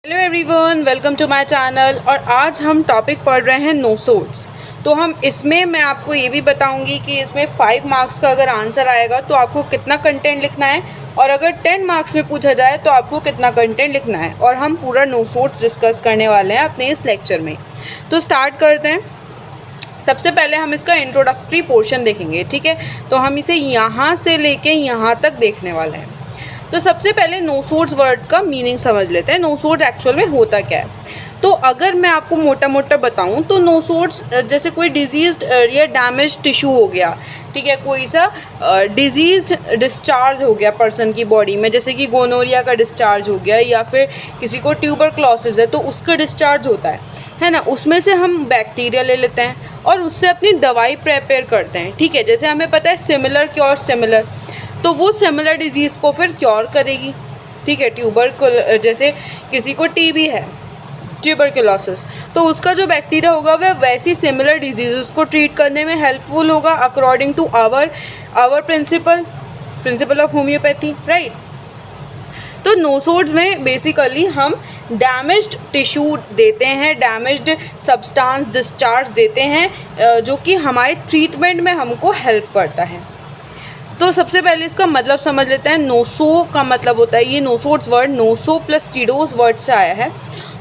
Hello everyone, welcome to my channel. और आज हम टॉपिक पढ़ रहे हैं नोसोड्स। तो हम इसमें मैं आपको ये भी बताऊंगी कि इसमें 5 मार्क्स का अगर आंसर आएगा तो आपको कितना कंटेंट लिखना है, और अगर 10 मार्क्स में पूछा जाए तो आपको कितना कंटेंट लिखना है। और हम पूरा नोसोड्स डिस्कस करने वाले हैं अपने इस लेक्चर में। तो स्टार्ट करते हैं। सबसे पहले हम इसका इंट्रोडक्टरी पोर्शन देखेंगे, ठीक है। तो हम इसे यहाँ से लेके यहाँ तक देखने वाले हैं। तो सबसे पहले नोसोड्स वर्ड का मीनिंग समझ लेते हैं। नोसोड्स एक्चुअल में होता क्या है। तो अगर मैं आपको मोटा मोटा बताऊं तो नोसोड्स जैसे कोई डिजीज्ड या डैमेज टिश्यू हो गया, ठीक है, कोई सा डिजीज्ड डिस्चार्ज हो गया पर्सन की बॉडी में, जैसे कि गोनोरिया का डिस्चार्ज हो गया, या फिर किसी को ट्यूबरक्लोसिस है तो उसका डिस्चार्ज होता है ना। उसमें से हम बैक्टीरिया ले लेते हैं और उससे अपनी दवाई प्रिपेयर करते हैं, ठीक है। जैसे हमें पता है सिमिलर क्योर सिमिलर, तो वो सिमिलर डिजीज़ को फिर क्योर करेगी, ठीक है। जैसे किसी को टीबी है, ट्यूबरकुलोसिस, तो उसका जो बैक्टीरिया होगा वह वैसी सिमिलर डिजीज़ को ट्रीट करने में हेल्पफुल होगा according to our principle of homeopathy, right. तो नोसोड्स में बेसिकली हम डैमेज्ड टिश्यू देते हैं, डैमेज्ड सब्सटेंस डिस्चार्ज देते हैं, जो कि हमारे ट्रीटमेंट में हमको हेल्प करता है। तो सबसे पहले इसका मतलब समझ लेते हैं। नोसो का मतलब होता है, ये नोसोड्स वर्ड नोसो प्लस सीडोस वर्ड से आया है।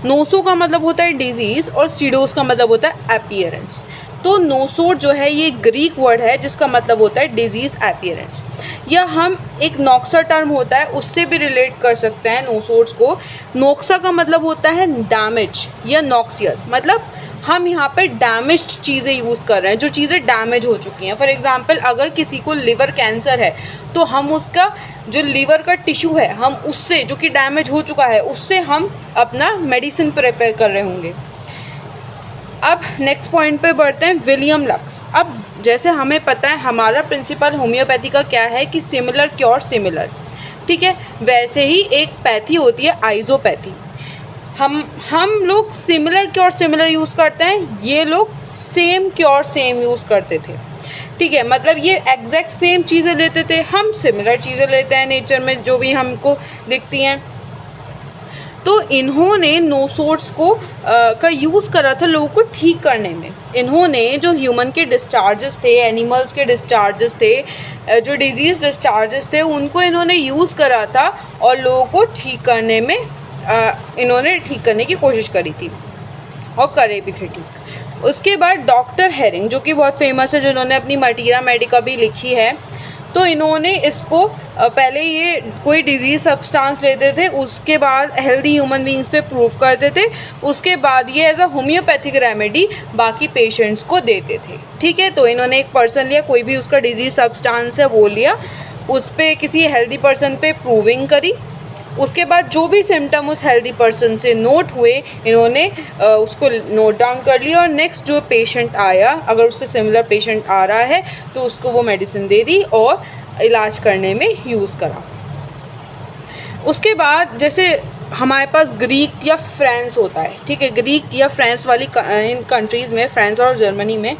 नोसो का मतलब होता है डिजीज़ और सीडोस का मतलब होता है अपीयरेंस। तो नोसोड जो है ये ग्रीक वर्ड है जिसका मतलब होता है डिजीज़ अपीयरेंस, या हम एक नोक्सा टर्म होता है उससे भी रिलेट कर सकते हैं नोसोड्स को। नोक्सा का मतलब होता है डैमेज या नॉक्सियस, मतलब हम यहाँ पे डैमेज्ड चीज़ें यूज़ कर रहे हैं, जो चीज़ें डैमेज हो चुकी हैं। फॉर एग्जांपल अगर किसी को लिवर कैंसर है तो हम उसका जो लिवर का टिश्यू है हम उससे, जो कि डैमेज हो चुका है, उससे हम अपना मेडिसिन प्रिपेयर कर रहे होंगे। अब नेक्स्ट पॉइंट पे बढ़ते हैं, विलियम लक्स। अब जैसे हमें पता है हमारा प्रिंसिपल होम्योपैथी का क्या है कि सिमिलर क्योर सिमिलर, ठीक है। वैसे ही एक पैथी होती है आइजोपैथी। हम लोग सिमिलर क्योर सिमिलर यूज़ करते हैं, ये लोग सेम क्योर सेम यूज़ करते थे, ठीक है। मतलब ये एग्जैक्ट सेम चीज़ें लेते थे, हम सिमिलर चीज़ें लेते हैं नेचर में जो भी हमको दिखती हैं। तो इन्होंने नोसोड्स को का यूज़ करा था लोगों को ठीक करने में। इन्होंने जो ह्यूमन के डिस्चार्जेस थे, एनिमल्स के डिस्चार्जेस थे, जो डिजीज़ डिस्चार्जेस थे, उनको इन्होंने यूज़ करा था और लोगों को ठीक करने में इन्होंने ठीक करने की कोशिश करी थी और करे भी थे ठीक। उसके बाद डॉक्टर हेरिंग, जो कि बहुत फेमस है, जिन्होंने अपनी मटीरा मेडिका भी लिखी है। तो इन्होंने इसको पहले ये कोई डिजीज़ सब्सटेंस लेते थे, उसके बाद हेल्दी ह्यूमन बींग्स पे प्रूव करते थे, उसके बाद ये एज अ होम्योपैथिक रेमेडी बाकी पेशेंट्स को देते थे, ठीक है। तो इन्होंने एक पर्सन लिया, कोई भी उसका डिजीज़ सब्सटेंस है वो लिया, उस पर किसी हेल्दी पर्सन पे प्रूविंग करी, उसके बाद जो भी सिम्टम उस हेल्दी पर्सन से नोट हुए इन्होंने उसको नोट डाउन कर लिया, और नेक्स्ट जो पेशेंट आया, अगर उससे सिमिलर पेशेंट आ रहा है तो उसको वो मेडिसिन दे दी और इलाज करने में यूज़ करा। उसके बाद जैसे हमारे पास ग्रीक या फ्रांस होता है, ठीक है। ग्रीक या फ्रांस वाली इन कंट्रीज़ में, फ्रांस और जर्मनी में,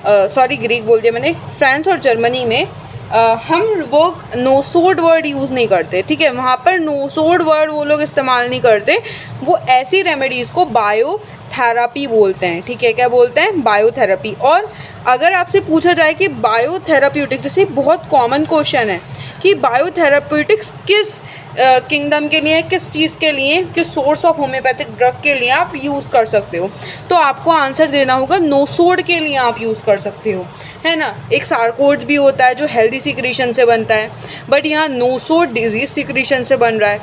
ग्रीक बोल दिया मैंने, फ्रांस और जर्मनी में हम लोग नोसोड वर्ड यूज़ नहीं करते, ठीक है। वहाँ पर नोसोड वर्ड वो लोग इस्तेमाल नहीं करते, वो ऐसी रेमेडीज़ को बायोथेरापी बोलते हैं, ठीक है। क्या बोलते हैं? बायोथेरापी। और अगर आपसे पूछा जाए कि बायोथेराप्यूटिक्स, जैसे बहुत कॉमन क्वेश्चन है कि बायोथेराप्यूटिक्स किस किंगडम के लिए, किस चीज़ के लिए, किस सोर्स ऑफ होम्योपैथिक ड्रग के लिए आप यूज़ कर सकते हो, तो आपको आंसर देना होगा नोसोड के लिए आप यूज़ कर सकते हो, है ना। एक सार्कोड्स भी होता है जो हेल्दी सिक्रीशन से बनता है, बट यहाँ नोसोड डिजीज सिक्रीशन से बन रहा है।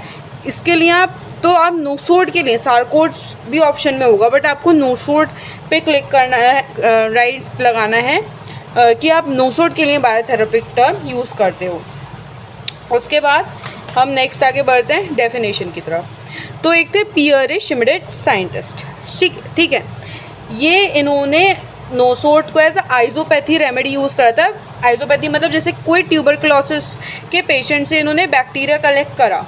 इसके लिए आप नोसोड के लिए, सार्कोड्स भी ऑप्शन में होगा बट आपको नोसोड पे क्लिक करना है, राइट लगाना है कि आप नोसोड के लिए बायोथेरापिक टर्म यूज़ करते हो। उसके बाद हम नेक्स्ट आगे बढ़ते हैं डेफिनेशन की तरफ। तो एक थे पियरे शिमिडेट साइंटिस्ट, ठीक है। ये इन्होंने नोसोड को एज आइजोपैथी रेमेडी यूज़ करा था। आइजोपैथी मतलब जैसे कोई ट्यूबरकुलोसिस के पेशेंट से इन्होंने बैक्टीरिया कलेक्ट करा,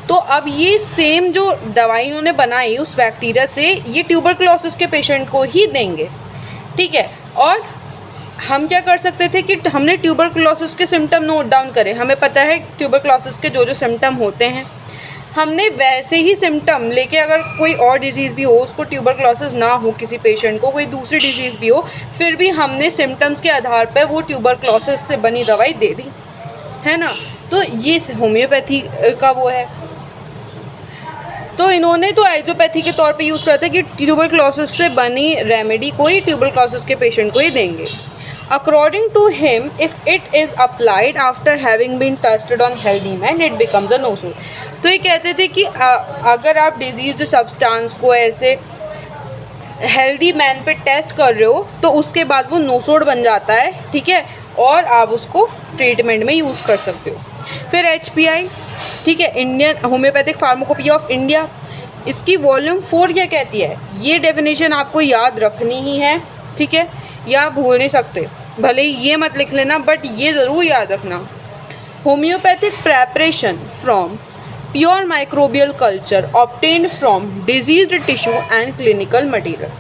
तो अब ये सेम जो दवाई इन्होंने बनाई उस बैक्टीरिया से ये ट्यूबरकुलोसिस के पेशेंट को ही देंगे, ठीक है। और हम क्या कर सकते थे कि हमने ट्यूबरकुलोसिस के सिम्टम नोट डाउन करे, हमें पता है ट्यूबरकुलोसिस के जो जो सिम्टम होते हैं, हमने वैसे ही सिम्टम लेके, अगर कोई और डिजीज़ भी हो, उसको ट्यूबरक्लोसिस ना हो, किसी पेशेंट को कोई दूसरी डिजीज़ भी हो, फिर भी हमने सिम्टम्स के आधार पर वो ट्यूबरक्लोसिस से बनी दवाई दे दी, है ना। तो ये होम्योपैथी का वो है। तो इन्होंने तो आइसोपैथी के तौर पे यूज़ करते हैं कि ट्यूबरक्लोसिस से बनी रेमेडी कोई ट्यूबरक्लोसिस के पेशेंट को ही देंगे। According to him, if it is applied after having been tested on healthy man, it becomes a no-so। तो ये कहते थे कि अगर आप डिजीज्ड सब्सटेंस को ऐसे हेल्दी मैन पे टेस्ट कर रहे हो तो उसके बाद वो नोसोड बन जाता है, ठीक है, और आप उसको ट्रीटमेंट में यूज़ कर सकते हो। फिर HPI, ठीक है, Indian homeopathic pharmacopoeia of India, इसकी वॉल्यूम 4 क्या कहती है, ये डेफिनेशन आपको याद रखनी ही है, ठीक है, या आप भूल नहीं सकते, भले ही ये मत लिख लेना बट ये ज़रूर याद रखना। Homeopathic preparation from pure microbial culture obtained from diseased tissue and clinical material.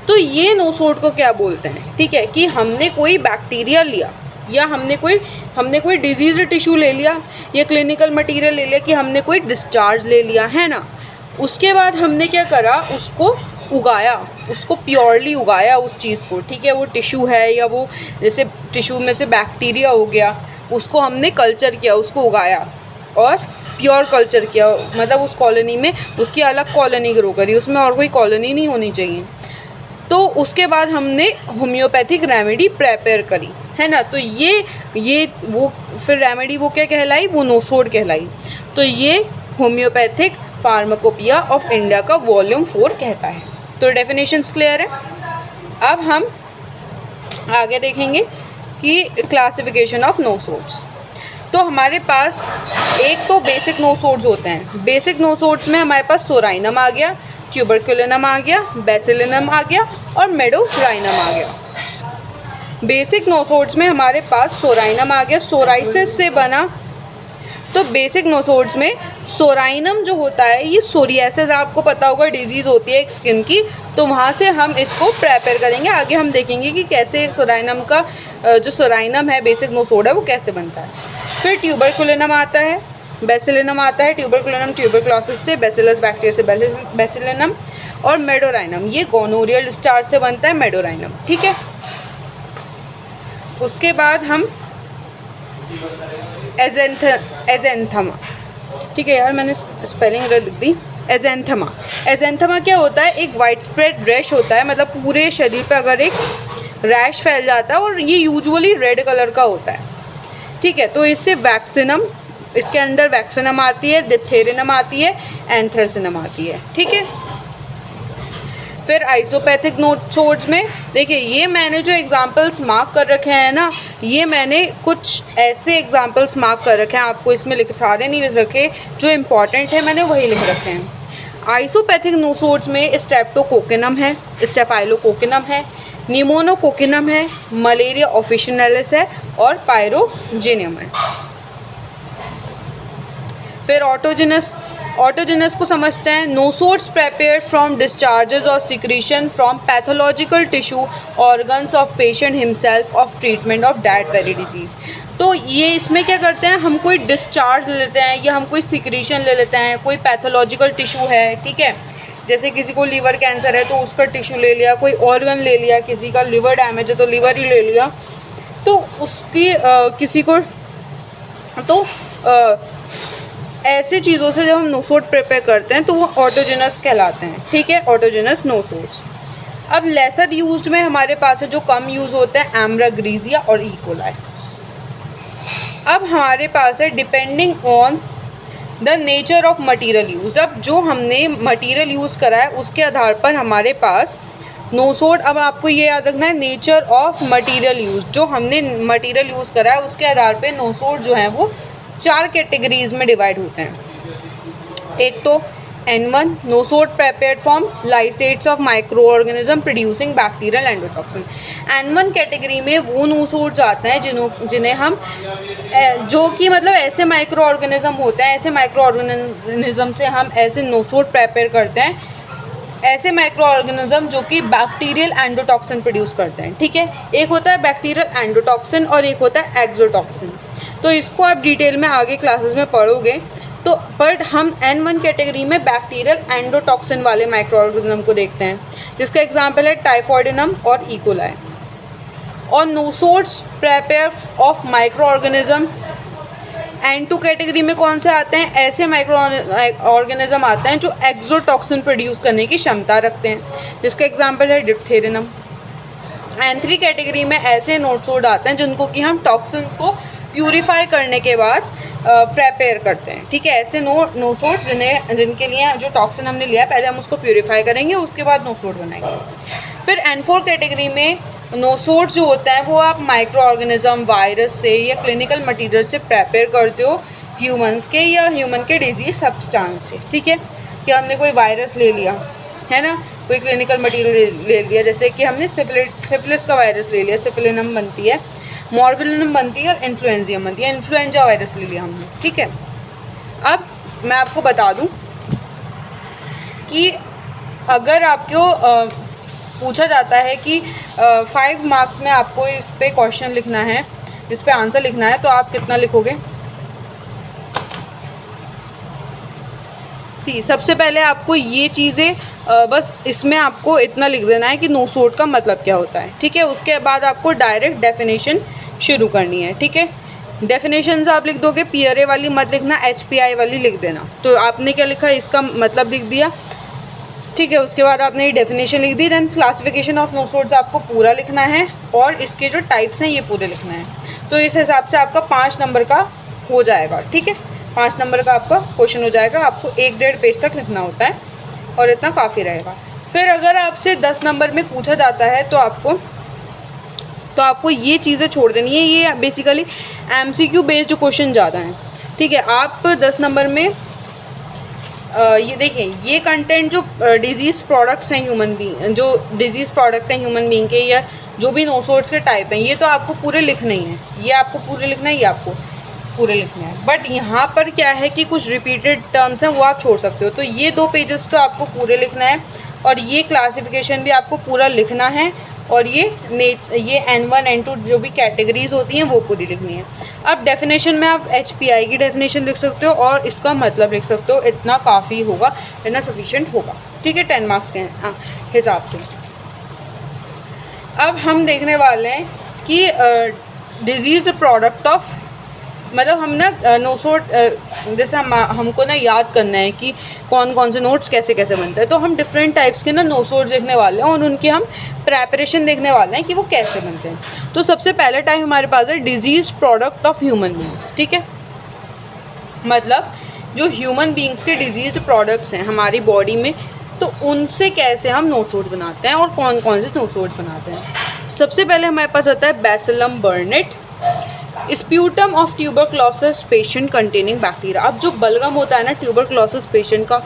तो ये नोसोड को क्या बोलते हैं, ठीक है, कि हमने कोई बैक्टीरिया लिया या हमने कोई डिजीज्ड टिश्यू ले लिया या क्लिनिकल मटेरियल ले लिया, कि हमने कोई डिस्चार्ज ले लिया, है ना, उसके बाद हमने क्या करा, उसको उगाया, उसको प्योरली उगाया उस चीज़ को, ठीक है, वो टिश्यू है या वो जैसे टिश्यू में से बैक्टीरिया हो गया, उसको हमने कल्चर किया, उसको उगाया और प्योर कल्चर किया, मतलब उस कॉलोनी में उसकी अलग कॉलोनी ग्रो करी, उसमें और कोई कॉलोनी नहीं होनी चाहिए। तो उसके बाद हमने होम्योपैथिक रेमेडी प्रिपेयर करी, है ना। तो ये वो फिर रेमेडी वो क्या कहलाई, वो नोसोड कहलाई। तो ये होम्योपैथिक फार्माकोपिया ऑफ इंडिया का वॉल्यूम 4 कहता है। तो डेफिनेशंस क्लियर है। अब हम आगे देखेंगे कि क्लासिफिकेशन ऑफ नोसोड्स। तो हमारे पास एक तो बेसिक नोसोड्स होते हैं। बेसिक नोसोड्स में हमारे पास सोराइनम आ गया, ट्यूबरकुलिनम आ गया, बेसिलिनम आ गया और मेडोराइनम आ गया। बेसिक नोसोड्स में हमारे पास सोराइनम आ गया, सोराइसिस से बना। तो बेसिक नोसोड्स में सोराइनम जो होता है, ये सोरियासिस आपको पता होगा डिजीज़ होती है एक स्किन की, तो वहाँ से हम इसको प्रिपेयर करेंगे। आगे हम देखेंगे कि कैसे सोराइनम का जो सोराइनम है बेसिक नोसोड है वो कैसे बनता है। फिर ट्यूबरकुलिनम आता है, बेसिलिनम आता है, ट्यूबरकुलिनम ट्यूबरक्लोसिस से, बेसिलस बैक्टीरिया से बेसिलिनम, और मेडोराइनम ये गोनोरियल डिस्चार्ज से बनता है मेडोराइनम, ठीक है। उसके बाद हम एजेंथमा, ठीक है यार मैंने स्पेलिंग लिख दी, एजेंथमा। एजेंथमा क्या होता है, एक वाइड स्प्रेड रैश होता है, मतलब पूरे शरीर पे अगर एक रैश फैल जाता है और ये यूजुअली रेड कलर का होता है, ठीक है। तो इससे वैक्सीनम, इसके अंदर वैक्सीनम आती है, डिप्थेरिनम आती है, एंथ्रेसिनम आती है, ठीक है। फिर आइसोपैथिक नोसोड्स में देखिए, ये मैंने जो एग्जांपल्स मार्क कर रखे हैं ना, ये मैंने कुछ ऐसे एग्जांपल्स मार्क कर रखे हैं, आपको इसमें सारे नहीं लिख रखे, जो इम्पॉर्टेंट है मैंने वही लिख रखे हैं। आइसोपैथिक नोसोड्स में स्ट्रेप्टोकोकिनम है, स्टेफाइलोकोकिनम है, निमोनोकोकिनम है, मलेरिया ऑफिशिनलिस है और पायरोजेनियम है। फिर ऑटोजेनस को समझते हैं। नोसोड्स प्रिपेयर्ड फ्रॉम डिस्चार्जेस और secretion from pathological tissue organs of patient himself of treatment of dietary disease. तो ये इसमें क्या करते हैं, हम कोई डिस्चार्ज ले लेते हैं या हम कोई सिक्रीशन ले लेते हैं, कोई पैथोलॉजिकल टिश्यू है, ठीक है, जैसे किसी को लीवर कैंसर है तो उसका टिश्यू ले लिया, कोई ऑर्गन ले लिया, किसी का लिवर डैमेज है तो लिवर ही ले लिया, तो उसकी किसी को तो ऐसे चीज़ों से जब हम नोसोड प्रिपेयर करते हैं तो वो ऑटोजेनस कहलाते हैं, ठीक है, ऑटोजेनस नोसोड्स। अब लेसर यूज्ड में हमारे पास है, जो कम यूज़ होता है, एम्ब्राग्रीजिया और ई कोलाई। अब हमारे पास है depending on the nature of material use. अब जो हमने मटीरियल यूज़ करा है उसके आधार पर हमारे पास नोसोड, अब आपको ये याद रखना है, नेचर ऑफ मटीरियल यूज, जो हमने मटीरियल यूज़ करा है उसके आधार पर नोसोड जो हैं वो 4 कैटेगरीज में डिवाइड होते हैं। एक तो N1 nosode prepared from lysates of micro organism producing bacterial endotoxin. N1 category में वो नोसोड्स आते हैं जिन्हें हम जो कि मतलब ऐसे माइक्रो ऑर्गेनिज्म होते हैं, ऐसे माइक्रो ऑर्गेनिज्म से हम ऐसे नोसोड प्रिपेयर करते हैं, ऐसे माइक्रो ऑर्गेनिज्म जो कि बैक्टीरियल एंडोटॉक्सिन प्रोड्यूस करते हैं, ठीक है। एक होता है बैक्टीरियल एंडोटॉक्सिन और एक होता है एक्सोटॉक्सिन। तो इसको आप डिटेल में आगे क्लासेस में पढ़ोगे। तो बट हम N1 कैटेगरी में बैक्टीरियल एंडोटॉक्सिन वाले माइक्रो ऑर्गेनिज्म को देखते हैं, जिसका एग्जाम्पल है टाइफॉइडिनम और इकोलाई। और नोसोड्स prepare of micro organism N2 category में कौन से आते हैं? ऐसे माइक्रो ऑर्गेनिज्म आते हैं जो एक्सोटॉक्सिन प्रोड्यूस करने की क्षमता रखते हैं, जिसका एग्जाम्पल है डिप्थेरिनम। N3 कैटेगरी में ऐसे नोसोड आते हैं जिनको कि हम टॉक्सिन्स को प्यूरिफाई करने के बाद प्रेपेयर करते हैं, ठीक है। ऐसे नोसोड्स जिनके लिए जो टॉक्सिन हमने लिया है पहले हम उसको प्यूरिफाई करेंगे, उसके बाद नोसोड बनाएंगे। फिर N4 कैटेगरी में नोसोड्स जो होता है वो आप माइक्रो ऑर्गेनिज्म, वायरस से या क्लिनिकल मटीरियल से प्रेपेयर करते हो, ह्यूमंस के या ह्यूमन के डिजीज सब्सटेंस से, ठीक है। कि हमने कोई वायरस ले लिया है ना, कोई क्लिनिकल मटीरियल ले लिया, जैसे कि हमने सिफिलिस का वायरस ले लिया, सिफिलिनम बनती है, मॉर्बिलिनम बनती है और इन्फ्लुएंजियम बनती है, इन्फ्लुएंजा वायरस ले लिया हमने, ठीक है। अब मैं आपको बता दूं कि अगर आपको पूछा जाता है कि 5 मार्क्स में आपको इस पे क्वेश्चन लिखना है, इस पे आंसर लिखना है, तो आप कितना लिखोगे? सबसे पहले आपको ये चीज़ें बस इसमें आपको इतना लिख देना है कि नोसोड का मतलब क्या होता है, ठीक है। उसके बाद आपको डायरेक्ट डेफिनेशन शुरू करनी है, ठीक है। डेफिनेशन आप लिख दोगे, PRA वाली मत लिखना, HPI वाली लिख देना। तो आपने क्या लिखा, इसका मतलब लिख दिया, ठीक है। उसके बाद आपने ये डेफिनेशन लिख दी। देन क्लासिफिकेशन ऑफ नोसोड्स आपको पूरा लिखना है और इसके जो टाइप्स हैं ये पूरे लिखना है। तो इस हिसाब से आपका 5 नंबर का हो जाएगा, ठीक है। 5 नंबर का आपका क्वेश्चन हो जाएगा। आपको 1-1.5 पेज तक लिखना होता है और इतना काफ़ी रहेगा। फिर अगर आपसे 10 नंबर में पूछा जाता है तो आपको ये चीज़ें छोड़ देनी है। ये बेसिकली MCQ बेस्ड क्वेश्चन ज़्यादा हैं, ठीक है। आप 10 नंबर में ये देखें, ये कंटेंट जो डिजीज़ प्रोडक्ट्स हैं ह्यूमन बीइंग, जो डिजीज़ प्रोडक्ट हैं ह्यूमन बीइंग के या जो भी नोसोड्स के टाइप हैं, ये तो आपको पूरे लिखने ही हैं, ये आपको पूरे लिखना है, ये आपको पूरे लिखने हैं। बट यहाँ पर क्या है कि कुछ रिपीटेड टर्म्स हैं वो आप छोड़ सकते हो। तो ये 2 पेजेस तो आपको पूरे लिखना है और ये क्लासिफिकेशन भी आपको पूरा लिखना है और ये N1 N2 जो भी कैटेगरीज होती हैं वो पूरी लिखनी है। अब डेफिनेशन में आप HPI की डेफिनेशन लिख सकते हो और इसका मतलब लिख सकते हो, इतना काफ़ी होगा, इतना सफिशिएंट होगा, ठीक है, 10 मार्क्स के हिसाब से। अब हम देखने वाले हैं कि डिजीज़ प्रोडक्ट ऑफ, मतलब हम ना नोसोड, जैसे हमको ना याद करना है कि कौन कौन से नोट्स कैसे कैसे बनते हैं, तो हम डिफरेंट टाइप्स के ना नोसोड्स देखने वाले हैं और उनकी हम प्रेपरेशन देखने वाले हैं कि वो कैसे बनते हैं। तो सबसे पहले टाइप हमारे पास है disease product of human beings, ठीक है। मतलब जो ह्यूमन बींग्स के डिजीज़ प्रोडक्ट्स हैं हमारी बॉडी में, तो उनसे कैसे हम नोसोड्स बनाते हैं और कौन कौन से नोसोड्स बनाते हैं। सबसे पहले हमारे पास आता है bacillinum Burnett, sputum of tuberculosis patient containing bacteria. अब जो बलगम होता है ना ट्यूबरक्लोसिस पेशेंट का,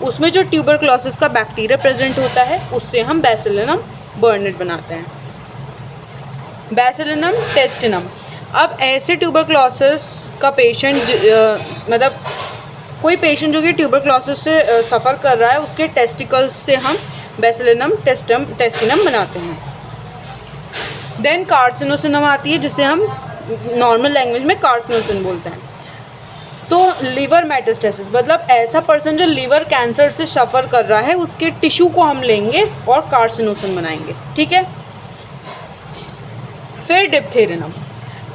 उसमें जो ट्यूबरक्लोसिस का बैक्टीरिया प्रेजेंट होता है उससे हम बैसिलिनम बर्नेट बनाते हैं। बैसिलिनम टेस्टिनम, अब ऐसे ट्यूबरक्लोसिस का पेशेंट मतलब कोई पेशेंट जो कि ट्यूबरक्लोसिस से सफ़र कर रहा है, उसके टेस्टिकल्स से हम बैसिलिनम टेस्टिनम बनाते हैं। देन कार्सिनोसिनम आती है, जिसे हम नॉर्मल लैंग्वेज में कार्सिनोसिन बोलते हैं। तो लीवर मेटास्टेसिस, मतलब ऐसा पर्सन जो लीवर कैंसर से सफ़र कर रहा है उसके टिश्यू को हम लेंगे और कार्सिनोसिन बनाएंगे, ठीक है। फिर diphtherinum,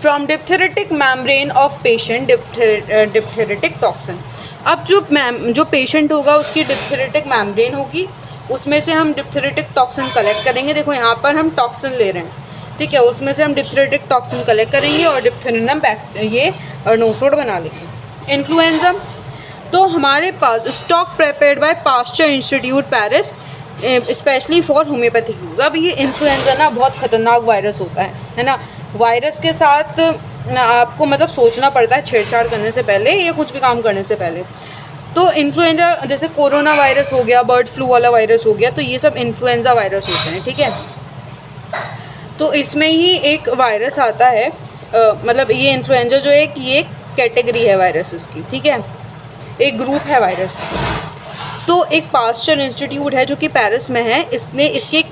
from diphtheritic membrane of patient diphtheritic toxin. अब जो पेशेंट होगा उसकी डिप्थेरेटिक मेम्ब्रेन होगी, उसमें से हम डिप्थेरेटिक टॉक्सिन कलेक्ट करेंगे। देखो यहाँ पर हम टॉक्सिन ले रहे हैं, ठीक है, उसमें से हम डिप्थेरेटिक टॉक्सिन कलेक्ट करेंगे और डिप्थेरिनम ये नोसोड बना लेंगे। इन्फ्लुएंजा, तो हमारे पास stock prepared by Pasteur Institute Paris specially for homeopathic use. अब ये इन्फ्लुएंजा ना बहुत ख़तरनाक वायरस होता है ना। वायरस के साथ आपको मतलब सोचना पड़ता है छेड़छाड़ करने से पहले या कुछ भी काम करने से पहले। तो इन्फ्लुएंजा जैसे कोरोना वायरस हो गया, बर्ड फ्लू वाला वायरस हो गया, तो ये सब इन्फ्लुएंजा वायरस होते हैं, ठीक है। तो इसमें ही एक वायरस आता है, मतलब ये इन्फ्लुएंजा जो ये कैटेगरी है वायरसेस की, ठीक है, एक ग्रुप है वायरस की। तो एक पास्चर इंस्टीट्यूट है जो कि पेरिस में है, इसने इसके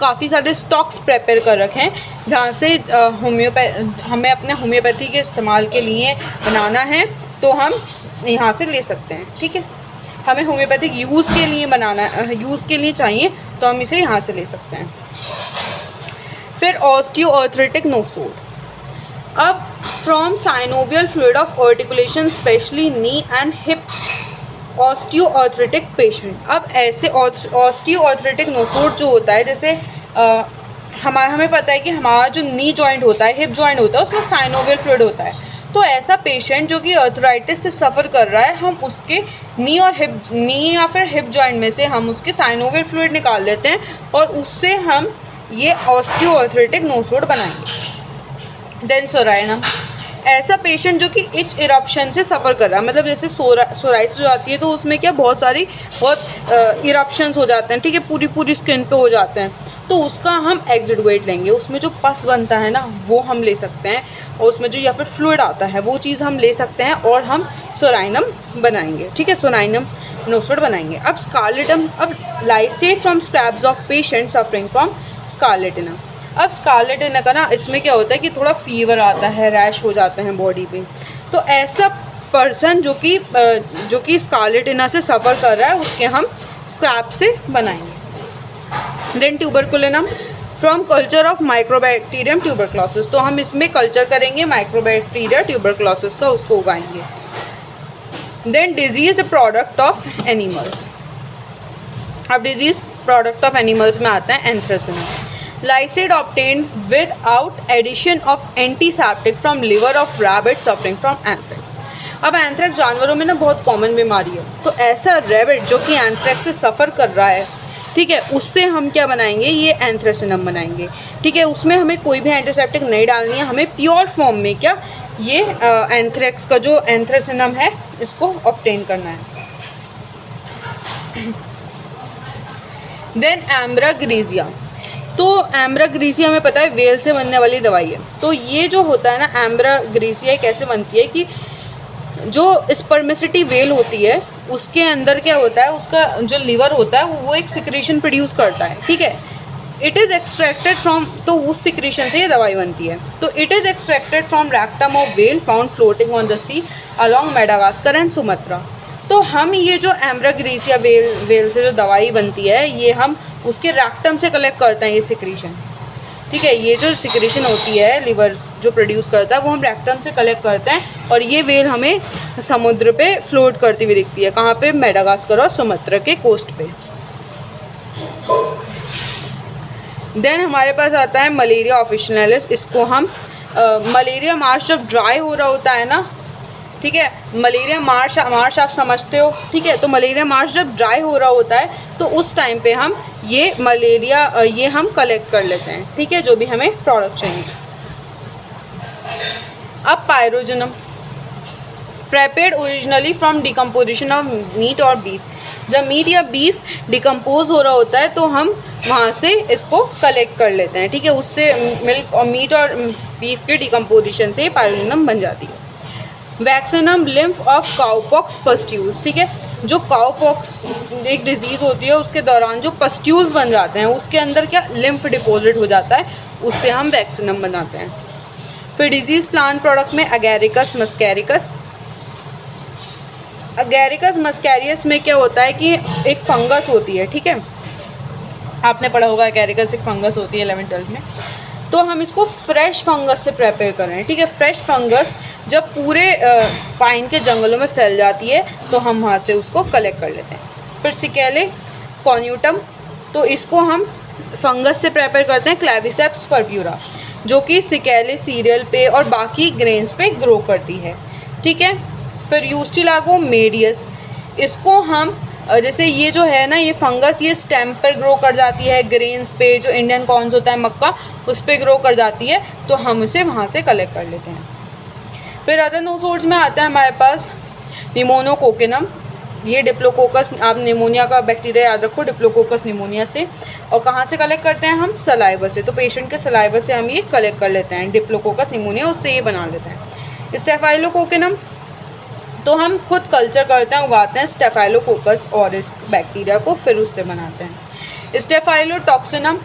काफ़ी सारे स्टॉक्स प्रिपेयर कर रखे हैं जहाँ से हमें अपने होम्योपैथी के इस्तेमाल के लिए बनाना है। तो हम यहाँ से ले सकते हैं। ठीक है, हमें होम्योपैथिक यूज़ के लिए यूज़ के लिए चाहिए तो हम इसे यहाँ से ले सकते हैं। फिर ऑस्टियोआर्थराइटिक नोसोड। अब from synovial fluid of articulation specially knee and hip osteoarthritic patient. अब ऐसे ऑस्टियोआर्थराइटिक नोसोड जो होता है, जैसे हमें पता है कि हमारा जो नी जॉइंट होता है, हिप जॉइंट होता है, उसमें साइनोवियल फ्लूइड होता है। तो ऐसा पेशेंट जो कि आर्थराइटिस से सफ़र कर रहा है, हम उसके नी या फिर हिप जॉइंट में से हम उसके साइनोवियल फ्लूइड निकाल लेते हैं और उससे हम ये ऑस्टियोआर्थराइटिक नोसोड बनाएंगे। Then psorinum. ऐसा पेशेंट जो कि इच इरप्शन से सफ़र कर रहा है, मतलब जैसे सोराइसिस जो आती है तो उसमें क्या बहुत इरप्शंस हो जाते हैं। ठीक है, पूरी स्किन पे हो जाते हैं, तो उसका हम एक्जिडुएट लेंगे। उसमें जो पस बनता है ना, वो हम ले सकते हैं, और उसमें जो या फिर फ्लूइड आता है वो चीज़ हम ले सकते हैं और हम सोराइनम बनाएंगे। ठीक है, सोराइनम नोसोड बनाएंगे। अब स्कारलेटम। अब lysate from scabs of patient suffering from scarlatina. अब स्कारलेटिना का ना, इसमें क्या होता है कि थोड़ा फीवर आता है, रैश हो जाते हैं बॉडी पे। तो ऐसा पर्सन जो कि स्कारलेटिना से सफ़र कर रहा है, उसके हम स्क्रैब से बनाएंगे। Then tuberculinum from culture of mycobacterium tuberculosis. तो हम इसमें कल्चर करेंगे माइक्रोबैक्टीरिया ट्यूबरक्लोसिस का, उसको उगाएंगे। Then disease product of animals. अब डिजीज प्रोडक्ट ऑफ एनिमल्स में आता है anthracinum. Lysed obtained without addition of antiseptic from liver of rabbit suffering from anthrax. अब एंथ्रेक्स जानवरों में ना बहुत कॉमन बीमारी है, तो ऐसा रैबिट जो कि एंथ्रेक्स से सफ़र कर रहा है, ठीक है, उससे हम क्या बनाएंगे, ये एंथ्रेसिनम बनाएंगे। ठीक है, उसमें हमें कोई भी एंटीसेप्टिक नहीं डालनी है, हमें प्योर फॉर्म में क्या ये एंथ्रेक्स का जो एंथ्रेसिनम है इसको ऑब्टेन करना है। देन एम्ब्राग्रीसिया। तो एम्ब्राग्रीसिया हमें पता है वेल से बनने वाली दवाई है। तो ये जो होता है ना, एम्ब्राग्रीसिया कैसे बनती है कि जो स्पर्मेसिटी वेल होती है उसके अंदर क्या होता है, उसका जो लिवर होता है वो एक सिक्रीशन प्रोड्यूस करता है। ठीक है, इट इज़ एक्सट्रैक्टेड फ्रॉम, तो उस सिक्रीशन से ये दवाई बनती है। तो it is extracted from rectum of whale found floating on the sea along Madagascar and Sumatra. तो हम ये जो एम्ब्राग्रीसिया वेल से जो दवाई बनती है, ये हम उसके रैक्टम से कलेक्ट करते हैं ये सिक्रीशन। ठीक है, ये जो सिक्रीशन होती है लिवर जो प्रोड्यूस करता है वो हम रैक्टम से कलेक्ट करते हैं, और ये वेल हमें समुद्र पे फ्लोट करती हुई दिखती है। कहाँ पे? मेडागास्कर और सुमात्रा के कोस्ट पे। देन हमारे पास आता है मलेरिया ऑफिशियनालिस। इसको हम मलेरिया मार्श जब ड्राई हो रहा होता है ना, ठीक है, मलेरिया मार्श आप समझते हो। ठीक है, तो मलेरिया मार्श जब ड्राई हो रहा होता है तो उस टाइम पे हम ये मलेरिया ये हम कलेक्ट कर लेते हैं। ठीक है, जो भी हमें प्रोडक्ट चाहिए। अब pyrogenum prepared originally from decomposition of meat और बीफ। जब मीट या बीफ डिकम्पोज हो रहा होता है तो हम वहाँ से इसको कलेक्ट कर लेते हैं। ठीक है, उससे मिल्क और मीट और बीफ के डिकम्पोजिशन से पायरोजेनम बन जाती है। वैक्सीनम लिम्फ ऑफ काउपॉक्स पस्ट्यूल्स। ठीक है, जो काउपॉक्स एक डिजीज़ होती है उसके दौरान जो पस्ट्यूल्स बन जाते हैं उसके अंदर क्या लिम्फ डिपॉजिट हो जाता है, उससे हम वैक्सीनम बनाते हैं। फिर डिजीज़ प्लांट प्रोडक्ट में अगैरिकस मस्कैरिकस। अगैरिकस मस्कैरियस में क्या होता है कि एक फंगस होती है। ठीक है, आपने पढ़ा होगा अगैरिकस एक फंगस होती है 11th-12th में। तो हम इसको फ्रेश फंगस से प्रिपेयर कर रहे हैं। ठीक है, फ्रेश फंगस जब पूरे पाइन के जंगलों में फैल जाती है तो हम वहाँ से उसको कलेक्ट कर लेते हैं। फिर सिकेले कॉन्यूटम, तो इसको हम फंगस से प्रिपेयर करते हैं क्लेविसेप्स पर्प्यूरा, जो कि सिकेले सीरियल पे और बाकी ग्रेन्स पे ग्रो करती है। ठीक है, फिर यूस्टिलागो मेडियस, इसको हम जैसे ये जो है ना, ये फंगस ये स्टेम पर ग्रो कर जाती है, ग्रेन्स पे जो इंडियन कॉर्न्स होता है मक्का उस पर ग्रो कर जाती है, तो हम इसे वहाँ से कलेक्ट कर लेते हैं। फिर अदर नोसोड्स में आता है हमारे पास निमोनोकोकिनम। ये डिप्लोकोकस, आप निमोनिया का बैक्टीरिया याद रखो, डिप्लोकोकस निमोनिया से। और कहाँ से कलेक्ट करते हैं हम? सलाइवा से। तो पेशेंट के सलाइवा से हम ये कलेक्ट कर लेते हैं डिप्लोकोकस निमोनिया, उससे ये बना लेते हैं। स्टेफाइलोकोकिनम, तो हम खुद कल्चर करते हैं, उगाते हैं स्टेफाइलोकोकस और इस बैक्टीरिया को, फिर उससे बनाते हैं। स्टेफाइलोटॉक्सिनम,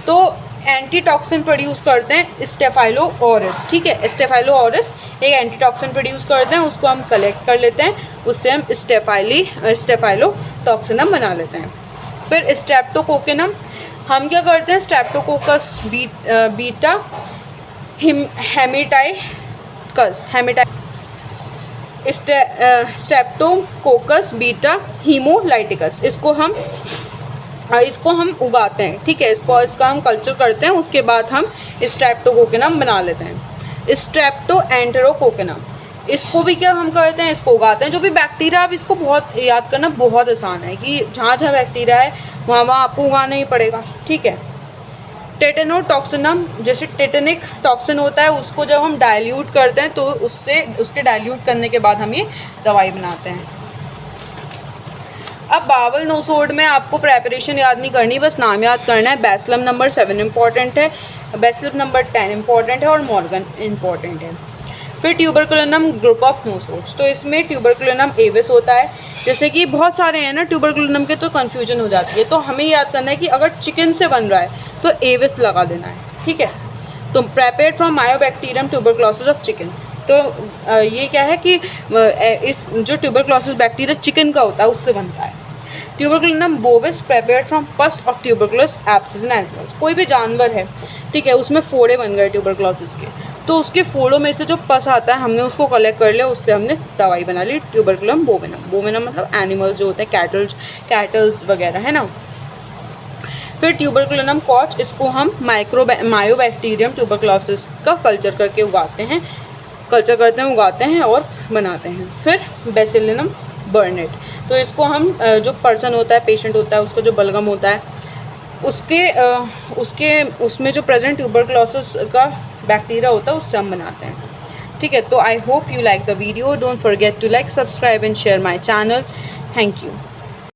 तो एंटीटॉक्सिन प्रोड्यूस करते हैं स्टेफाइलो ऑरिस, ठीक है। स्टेफाइलो ऑरिस एक एंटीटॉक्सिन प्रोड्यूस करते हैं, उसको हम कलेक्ट कर लेते हैं, उससे हम स्टेफाइलो टॉक्सिनम बना लेते हैं। फिर स्ट्रेप्टोकोकनम, हम क्या करते हैं, स्ट्रेप्टोकोकस बीटा स्ट्रेप्टोकोकस बीटा हीमोलाइटिकस, इसको हम उगाते हैं, ठीक है। इसका हम कल्चर करते हैं, उसके बाद हम स्ट्रेप्टोकोकनम बना लेते हैं। स्ट्रेप्टोएंटेरोकोकनम, इसको भी क्या हम करते हैं, इसको उगाते हैं। जो भी बैक्टीरिया, आप इसको बहुत याद करना बहुत आसान है कि जहाँ जहाँ बैक्टीरिया है वहाँ आपको उगाना ही पड़ेगा, ठीक है। टेटेनोटॉक्सिनम, जैसे टेटेनिक टॉक्सिन होता है, उसको जब हम डाइल्यूट करते हैं तो उसके डाइल्यूट करने के बाद हम ये दवाई बनाते हैं। अब बावल नोसोड में आपको प्रेपरेशन याद नहीं करनी, बस नाम याद करना है। बैसिलम नंबर 7 इंपॉर्टेंट है, बैसिलम नंबर 10 इंपॉर्टेंट है और मॉर्गन इंपॉर्टेंट है। फिर ट्यूबरकुलिनम ग्रुप ऑफ नोसोड्स, तो इसमें ट्यूबरकुलिनम एविस होता है। जैसे कि बहुत सारे हैं ना ट्यूबरकुलिनम के, तो कन्फ्यूजन हो जाती है, तो हमें याद करना है कि अगर चिकन से बन रहा है तो एविस लगा देना है, ठीक है। तो prepared from mycobacterium tuberculosis of chicken, तो ये क्या है कि इस जो ट्यूबरक्लोसिस बैक्टीरिया चिकन का होता है उससे बनता है। ट्यूबरकुलिनम बोविस प्रेपेयर्ड फ्रॉम पस of tuberculosis abscess in animals, कोई भी जानवर है, ठीक है, उसमें फोड़े बन गए ट्यूबरक्लोसिस के, तो उसके फोड़ों में से जो पस आता है हमने उसको कलेक्ट कर लिया, उससे हमने दवाई बना ली ट्यूबरकुलम बोविनम। बोविनम मतलब एनिमल्स जो होते हैं, कैटल्स वगैरह, है ना। फिर ट्यूबरकुलिनम कॉच, इसको हम मायोबैक्टीरियम ट्यूबरक्लोसिस का कल्चर करके उगाते हैं और बनाते हैं। फिर बेसिलिनम बर्नेट, तो इसको हम जो पर्सन होता है, पेशेंट होता है, उसका जो बलगम होता है, उसमें जो प्रेजेंट ट्यूबरक्लोसिस का बैक्टीरिया होता है उससे हम बनाते हैं, ठीक है। तो I hope you like the video, don't forget to like, subscribe and share my channel. Thank you.